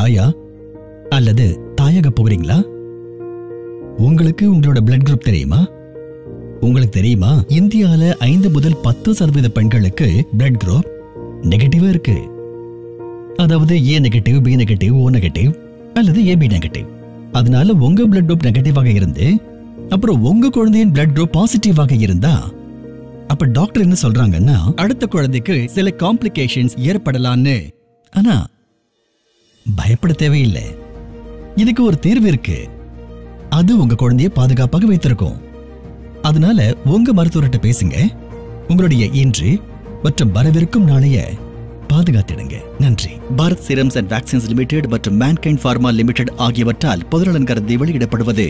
தாயா அல்லது தாயாக போகிறீங்களா? உங்களுக்கு உங்களோட பிளட் குரூப் தெரியுமா? உங்களுக்கு தெரியுமா, இந்தியால 5 முதல் 10% பெண்களுக்கு பிளட் குரூப் நெகட்டிவா இருக்கு. அதாவது A negative, B negative, O negative அல்லது ஏபி நெகட்டிவ். அதனால உங்க பிளட் குரூப் நெகட்டிவாக இருந்து அப்புறம் உங்க குழந்தையின் பிளட் குரூப் பாசிட்டிவாக இருந்தா அப்ப டாக்டர் என்ன சொல்றாங்கன்னா, அடுத்த குழந்தைக்கு சில காம்ப்ளிகேஷன்ஸ் ஏற்படலான்னு. ஆனா பயப்பட தேவையில்லை. இதுக்கு ஒரு தீர்வு இருக்கு. அது உங்க குழந்தையை பாதுகாப்பாக வைத்திருக்கும். அதனால உங்க மருத்துவர்கிட்ட பேசுங்க. உங்களுடைய இன்று மற்றும் வரவிருக்கும் நாளைய பாதுகாத்திடுங்க. நன்றி. Bharat serums and vaccines limited மற்றும் மேன்கைண்ட் ஃபார்மா லிமிடெட் ஆகியவற்றால் பொதுநலன் கருதி வெளியிடப்படுவது.